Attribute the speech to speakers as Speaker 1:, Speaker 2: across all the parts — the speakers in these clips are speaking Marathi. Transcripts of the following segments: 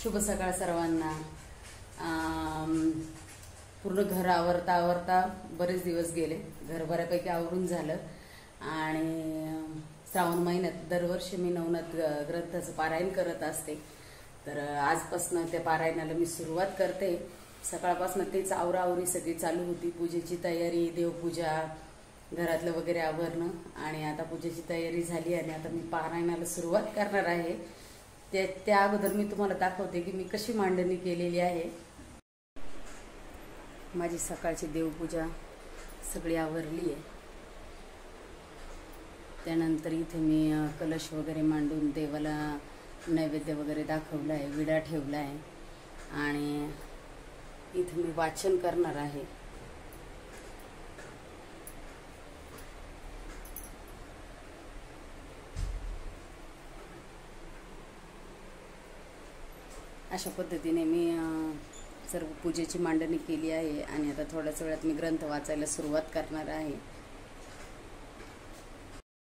Speaker 1: शुभ सकाळ सर्वांना। पूर्ण घर आवरता बरेच दिवस गेले, घर बऱ्यापैकी आवरून झालं आणि श्रावण महिन्यात दरवर्षी मी नवनाथ ग्रंथाचं पारायण करत असते। तर आजपासून त्या पारायणाला मी सुरुवात करते। सकाळपासून तेच आवराआवरी सगळी चालू होती, पूजेची तयारी, देवपूजा, घरातलं वगैरे आवरणं आणि आता पूजेची तयारी झाली आणि आता मी पारायणाला सुरुवात करणार आहे। त्या अगोदर मी तुम्हाला दाखवते की मी कशी मांडणी केलेली आहे। माझी सकाळची देवपूजा सगळी आवरली आहे। त्यानंतर इथे मी कलश वगैरे मांडून देवाला नैवेद्य वगैरे दाखवला आहे, विडा ठेवला आहे आणि इथे मी वाचन करणार आहे। अशा पद्धतीने मी सर्व पूजेची मांडणी केली आहे आणि आता थोड्याच वेळात मी ग्रंथ वाचायला सुरुवात करणार आहे।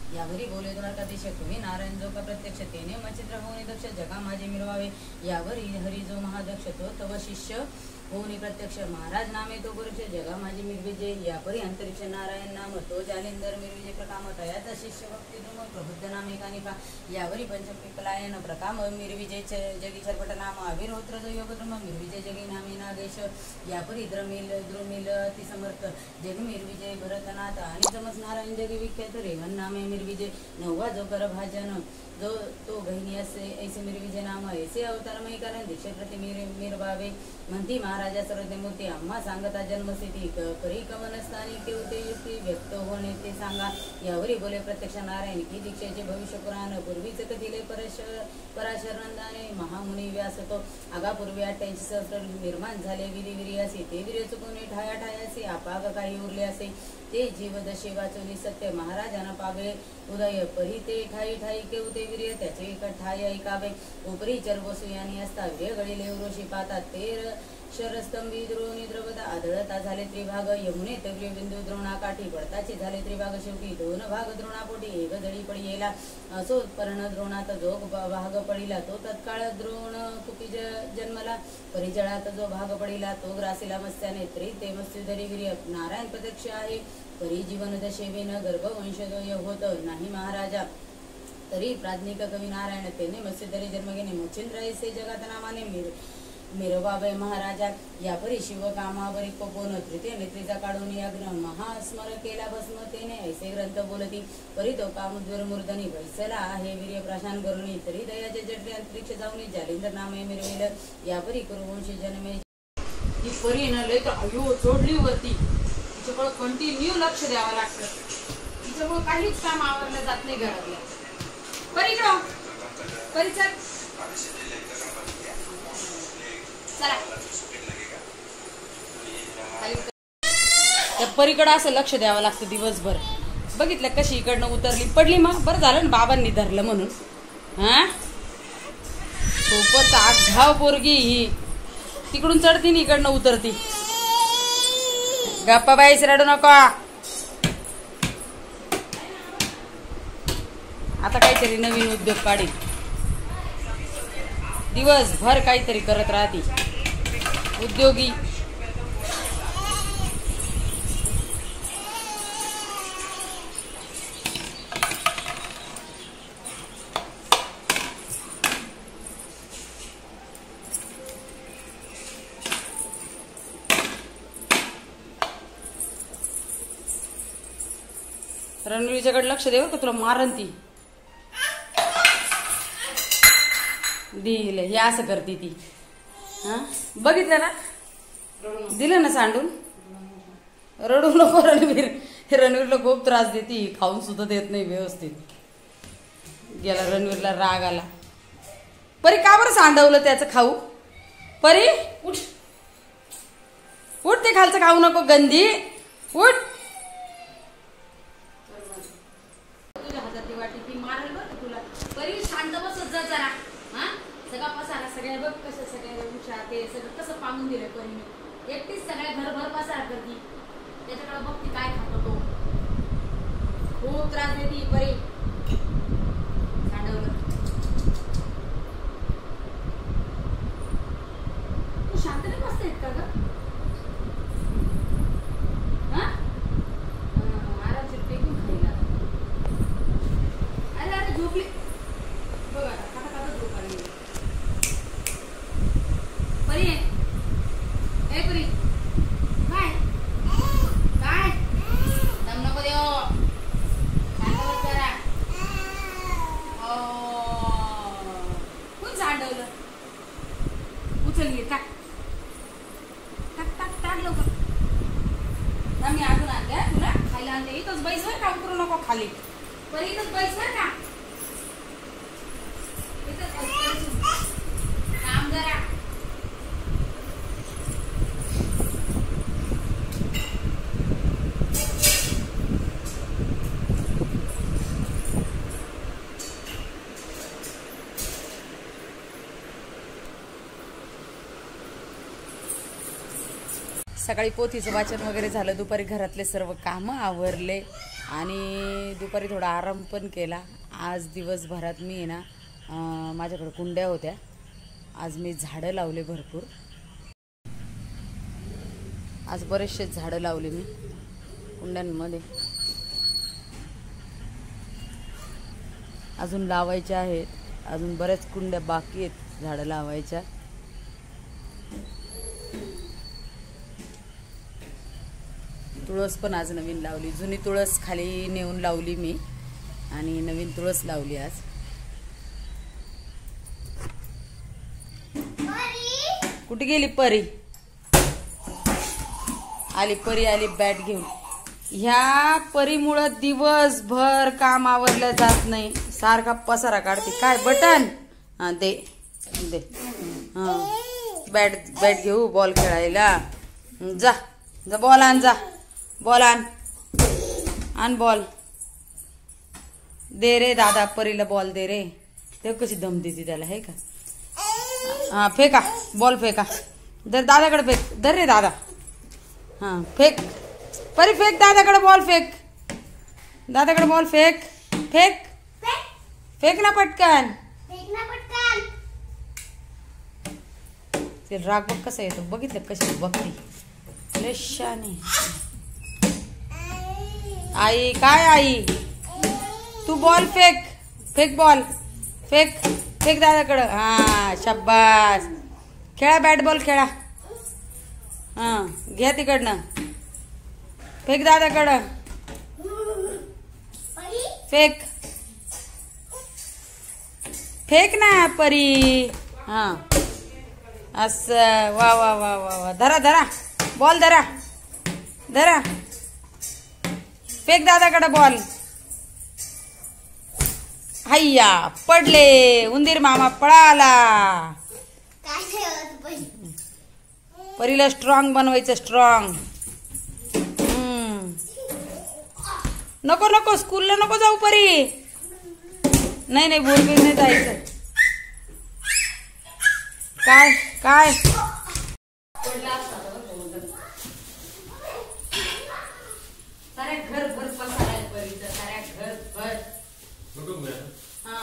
Speaker 1: यावरी बोले द्वारकाधीश तुम्ही नारायण जो का प्रत्यक्ष तेने मचित्र होणे दक्ष जगा माझे मिरवावे, यावरी हरी जो महादक्ष तो तव शिष्य होणे प्रत्यक्ष महाराज नामे तो गुरुक्ष जगा माझे मिरविजय, यापरी अंतरिक्ष नारायण नाम तो जालिंदर मिरविजय प्रकाम तयाचा शिष्य भक्ती द्रुम प्रबुद्ध नामे कानिका, यावरी पंचपिकलायन प्रकाम मिरविजय जगी छरपट नाम अविरोत्र जो योग द्रुम मिरविजय जगी नामे नागेश, यापरी द्रुमिल अति समर्थ जग मिरविजय भरतनाथ आणि जमस नारायण जगी विख्यात रेवन नामे मिरविजय, नववा जो कर भाजन जो तो गहिनी ऐसे मिरविजय नाम ऐसे अवतारमय कारण दीक्षे प्रति मिरवावे, म्हणती महाराजा सर्वज्ञ मूर्ती आम्हा सांगता जन्मस्थिती करी कमनस्थानी केवते युक्ती व्यक्त होणे ते सांगा, यावरी बोले प्रत्यक्ष नारायण की दीक्षेचे भविष्य पुराण पूर्वीच कथिले पराशरनंदाने महामुनी व्यास तो आगापूर्वी 88 सहस्र निर्माण झाले विरियासी ते वीर्य चुकवणे ठायासी आपाग काही उरले असे ते जीवदशे वाचवली सत्य महाराजांना पावे उदय परी ते ठाई केवते वीर्य त्याचे ठाय ऐकावे, उपरी चर बसू यांनी असता वीर्य गळीले उरोशी पातात ते शरस्तंभी द्रोणी द्रवता आदळता झाले त्रिभाग, यमुने तग्रे बिंदू द्रोणाकाठी पडताचे झाले त्रिभाग, शेवटी दोन भाग द्रोणापोटी एक जळी पडी येला, असो पर्ण द्रोणात जो भाग पडिला तो तत्काळ द्रोण कुपी जन्मला, परिजळात जो भाग पडिला तो ग्रासीला मत्स्याने त्रि ते मत्स्यधरी वीर्य नारायण प्रत्यक्ष आहे, परी जीवन दशेवेन गर्भवंशदोय होत नाही महाराजा, तरी प्राज्ञिक कवी नारायण तेने मत्स्यधरी जन्म घेणे मुचिंद्र ऐसे जगात नामाने मिरवावे महाराजा, यापरी शिव कामावरी कोपोन तृतीय नेत्रीचा काढून यज्ञ महास्मर केला भस्म तेने ऐसे ग्रंथ बोलती, परी तो कामुद्वर मूर्धनी बैसला आहे वीर्य प्रशान करुणी, तरी दयाचे जठरे अंतरिक्ष जाऊनी जालिंदर नामे मिरविल, यापरी कुरुवंशी जन्मे ही परी न लय तर अयो चोडली वरती, तिच्याकडे कंटिन्यू लक्ष द्यावं लागतं, तिच्यामुळे काहीच काम आवरलं जात नाही घरातल्या। परी इकडं परी चल त्या परीकडे असं लक्ष द्यावं लागतं दिवसभर। बघितलं कशी इकडनं उतरली पडली, मग बरं झालं ना बाबांनी धरलं म्हणून। हा खूपच आघाव पोरगी ही, तिकडून चढती आणि इकडनं उतरती। गप्पा बाईस रडू नको, आता काहीतरी नवीन उद्योग काढी, दिवसभर काहीतरी करत राहती उद्योगी। रणवीरच्याकडे लक्ष देऊ का, तुला मारन ती दिले हे असं करते ती। हा बघितलं ना, दिलं ना सांडून। रडू नको रणवीरला खूप त्रास देते, खाऊन सुद्धा देत नाही व्यवस्थित। गेला रणवीरला राग आला, परी का बरं सांडवलं त्याचं खाऊ, परी उठ उठ, ते खालचं खाऊ नको गंधी, उठ। तुझ्या हातात ती वाटी ती मारेल बरं तुला, परी शांत बसत जा जरा। सगळा पसारा सगळ्या बघ कसं सगळ्या उषा ते सगळं कसं पांगून दिलं परीने, एकटीच सगळ्या घरभर पसारा करती, त्याच्याकडे बघती काय खातो तो, खूप त्रास देती परी। सांडवलं का उतरू नको खाली. पण इथंच बैस ना का. इथंच बैस. काम जरा. सकाळी पोथीचं वाचन वगैरे झालं. दुपारी घरातले सर्व कामं आवरले आणि दुपारी थोडा आराम पण केला. आज दिवसभरात मी आहे ना माझ्याकडे कुंड्या होत्या. आज मी झाडं लावले भरपूर. आज बरेचसे झाडं लावले मी कुंड्यांमध्ये. अजून लावायच्या आहेत. अजून बऱ्याच कुंड्या बाकी आहेत झाडं लावायच्या. तुळस पण आज नवीन लावली. जुनी तुळस खाली नेऊन लावली मी आणि नवीन तुळस लावली आज. कुठे गेली परी. आली परी आली बॅट घेऊन. ह्या परीमुळं दिवसभर काम आवरलं जात नाही. सारखा पसारा काढते. काय बटन. हा दे दे. हा बॅट बॅट घेऊ बॉल खेळायला. जा जा बॉल आण. जा बॉल आण बॉल दे रे दादा. परीला बॉल दे रे. ते कशी दम देते त्याला हे का. हा फेका बॉल फेका. दर दादाकडे फेक. दर रे दादा. हा फेक परी फेक. दादाकडे बॉल फेक. दादाकडे बॉल फेक. फेक फेक ना पटकन. ते राग बघ कसा येतो. बघितलं कशी बघती लेशाने. आई काय आई तू बॉल फेक. फेक बॉल फेक. फेक दादाकडं. हा शाबास. खेळा बॅट बॉल खेळा. हा घ्या तिकडनं. फेक दादाकडं. फेक फेक ना परी. हा असं वा वा वा वा वा. धरा धरा बॉल धरा धरा. फेक दादाकडे बॉल. हैया पडले. उंदीर मामा पळाला. परीला स्ट्रॉंग बनवायचं. स्ट्रॉंग. नको नको स्कूलला नको जाऊ परी. नाही नाही बोलबील नाही जायचं. काय काय साऱ्या घरभर पसारा आहे परीचा. साऱ्या घरभर. हा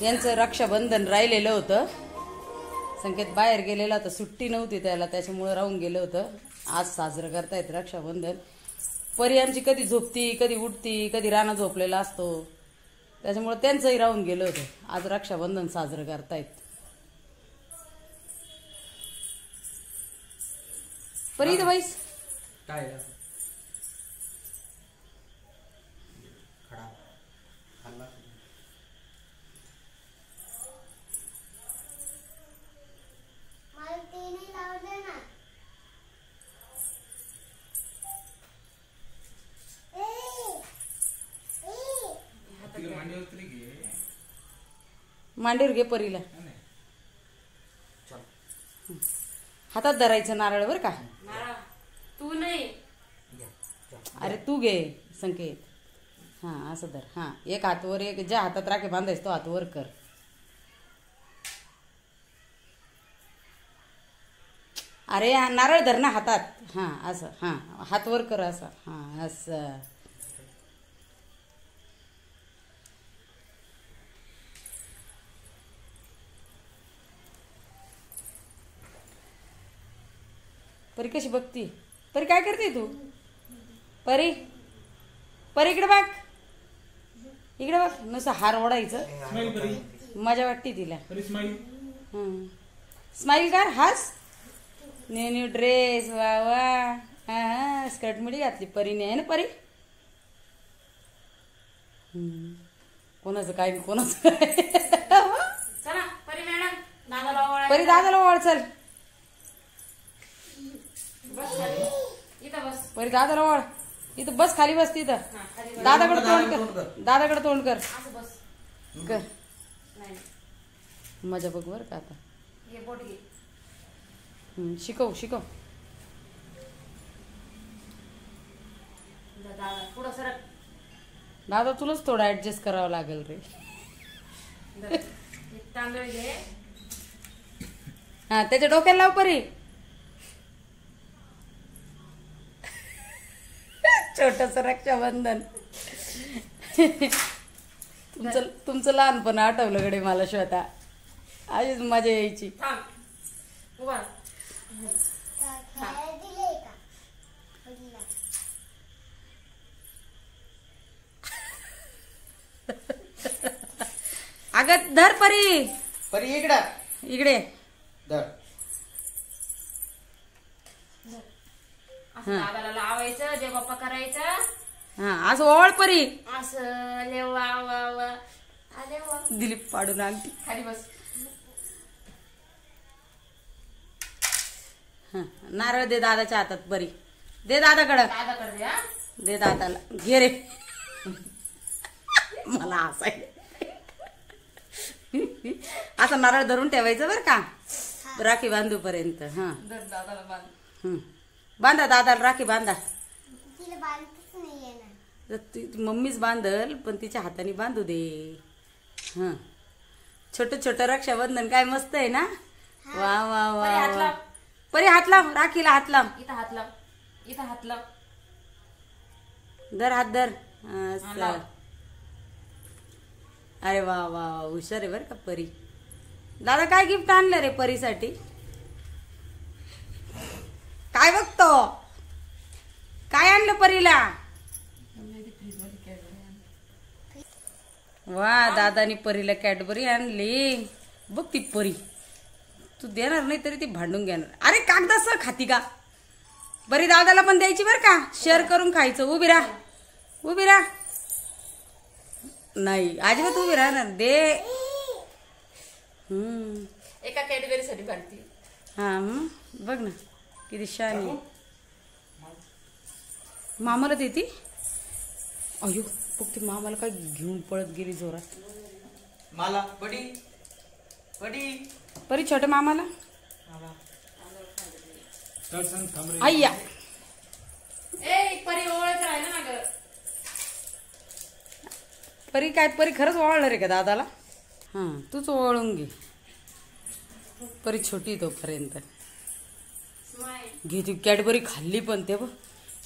Speaker 1: यांचं रक्षाबंधन राहिलेलं होतं. संकेत बाहेर गेलेला होता, सुट्टी नव्हती त्याला, त्याच्यामुळं राहून गेलं होतं. आज साजरं करतायत रक्षाबंधन. परी आमची कधी झोपती, कधी उठती, कधी राणा झोपलेला असतो, त्याच्यामुळं त्यांचंही राहून गेलं होतं. आज रक्षाबंधन साजरं करतायत. परी इथं बाईस
Speaker 2: काय
Speaker 1: मांडीवर घे परीला. हातात धरायचं नारळ बर का.
Speaker 3: तू नाही,
Speaker 1: अरे तू घे संकेत. हा असं धर. हा एक हातवर, एक ज्या हातात राखे बांधायचं तो हात वर कर. अरे नारळ धर ना हातात. हा असं. हा हात वर कर असं. हा असं. परी कशी बघती. परी काय करते तू. परी परी इकडे बघ, इकडे बघ. नुसतं हार ओढायचं, मजा वाटते तिला. स्माईल कर, हास. न्यू न्यू ड्रेस, वा वा. स्कर्ट मिडी घातली परीने, आहे ना परी. कोणाचं काय कोणाचं काय.
Speaker 3: चला परी मॅडम दादाला ओवाळायला.
Speaker 1: परी दादाला ओवाळ चल.
Speaker 3: बस खाली. इथं बस.
Speaker 1: परी दादाला ओवाळ. इथं बस, खाली बस तिथं.
Speaker 3: हा, खाली बस.
Speaker 1: दादाकडे तोंड कर, दादाकडे तोंड कर.
Speaker 3: असं बस.
Speaker 1: कर.
Speaker 3: नाही,
Speaker 1: मजा बघ बर का आता.
Speaker 3: हे बोट घे.
Speaker 1: शिकव शिकव.
Speaker 3: दादा पुढं सरक.
Speaker 1: दादा तुलाच थोडं ऍडजस्ट करावं लागेल रे.
Speaker 3: हे तांदूळ घे.
Speaker 1: हा त्याच्या डोक्याला लाव परी. छोटस रक्षाबंधन. तुमचं लहानपण आठवलं गडे मला श्वेता. आधीच मजा यायची.
Speaker 3: थांब उभा.
Speaker 1: अगं धर परी.
Speaker 2: परी इकडे
Speaker 1: इकडे
Speaker 2: धर.
Speaker 3: असं दादाला लावायचं, जय बाप्पा करायचं.
Speaker 1: हा असं ओवाळ परी.
Speaker 3: असं ले वा वा वा. अरे वा.
Speaker 1: दिलीप पाडून आणती.
Speaker 3: खाली बस.
Speaker 1: हा नारळ दे दादाच्या हातात परी. दे दादाकडं.
Speaker 3: दादाकडे दे. हा
Speaker 1: दे दादाला. घे रे. मला हसायला. असं नारळ धरून ठेवायचं बर का, राखी बांधू पर्यंत. हा
Speaker 3: धर दादाला बांध.
Speaker 1: बांधा दादाला राखी बांधा.
Speaker 4: तिला बांधतच नाहीये ना.
Speaker 1: मम्मीच बांधल पण तिच्या हाताने बांधू दे. हा छोट छोट रक्षाबंधन काय मस्त आहे ना. वा वा वा
Speaker 3: परी हात
Speaker 1: वा.
Speaker 3: लाव.
Speaker 1: परी हात लाव, राखीला हात लाव.
Speaker 3: इथं हात लाव. इथं हात लाव.
Speaker 1: धर हात धर.
Speaker 3: लाव.
Speaker 1: अरे वा वा वा, हुशार आहे बरं का परी. दादा काय गिफ्ट आणलं रे परीसाठी. काय बघतो, काय आणलं परीला. वा दादानी परीला कॅडबरी आणली. बघ ती परी. तू देणार नाही तरी ती भांडून घेणार. अरे कागदासह खाती का. बरी दादाला पण द्यायची बरं का, शेअर करून खायचं. उभी राहा, उभी राहा. नाही अजिबात उभी राहणार. दे.
Speaker 3: एका कॅटेगरी साठी काढते.
Speaker 1: हा बघ ना किती छान आहे. मामाला देती. अयो बघ ती मामाला काय घेऊन पळत गेली जोरात.
Speaker 2: मला पडी पडी.
Speaker 1: परी छोट्या मामाला. अय्या
Speaker 3: ए परी ओळख राहिलं ना ग.
Speaker 1: परी काय, परी खरंच ओवाळणार आहे का दादाला. हा तूच ओवाळून घे. परी छोटी तोपर्यंत. घे ती कॅडबरी खाल्ली पण ते बघ.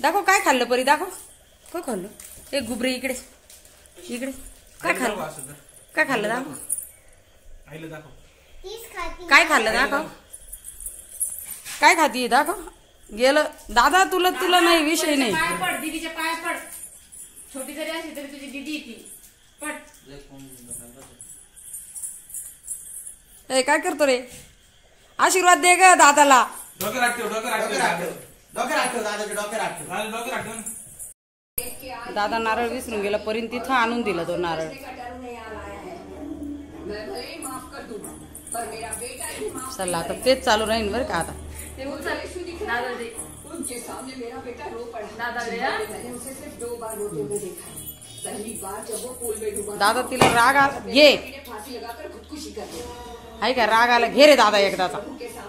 Speaker 1: दाखव काय खाल्लं परी, दाखव काय खाल्लं. एक गुबरे इकडे इकडे. काय खाल्लं, काय खाल्लं दाखव.
Speaker 5: आईला दाखव.
Speaker 4: तीच खाती.
Speaker 1: काय खाल्लं दाखव. काय खाती दाखव. गेलं दादा तुला तुला नाही विषय नाही.
Speaker 3: पाय पड दीदीच्या पाय पड. छोटी जरी असली तरी तुझी दीदी ती पड.
Speaker 1: ए काय करतो रे. आशीर्वाद दे ग दादाला.
Speaker 5: डोक्यात राखतो, डोक्यात राखतो.
Speaker 2: डोक्यात राखतो दादाचे डोक्यात राखतो.
Speaker 5: दादा डोक्यात राखतो ना.
Speaker 1: दादा नारळ विसरून गेला परीन तिथं आणून दिला तो नारळ. चला आता तेच चालू राहील बरं का आता.
Speaker 3: ते उचल दादा दे.
Speaker 6: उनके सामने मेरा बेटा रो पड़ा।
Speaker 3: दादा ले आ.
Speaker 6: मैंने उसे सिर्फ 2 बार रोते हुए देखा है। पहली बार जब वो पूल में डूबा
Speaker 1: दादा तिला राग आला घे.
Speaker 6: फांसी लगाकर खुदकुशी कर ली।
Speaker 1: आहे का राग आला घे रे दादा एकदाचा.
Speaker 6: उनके सामने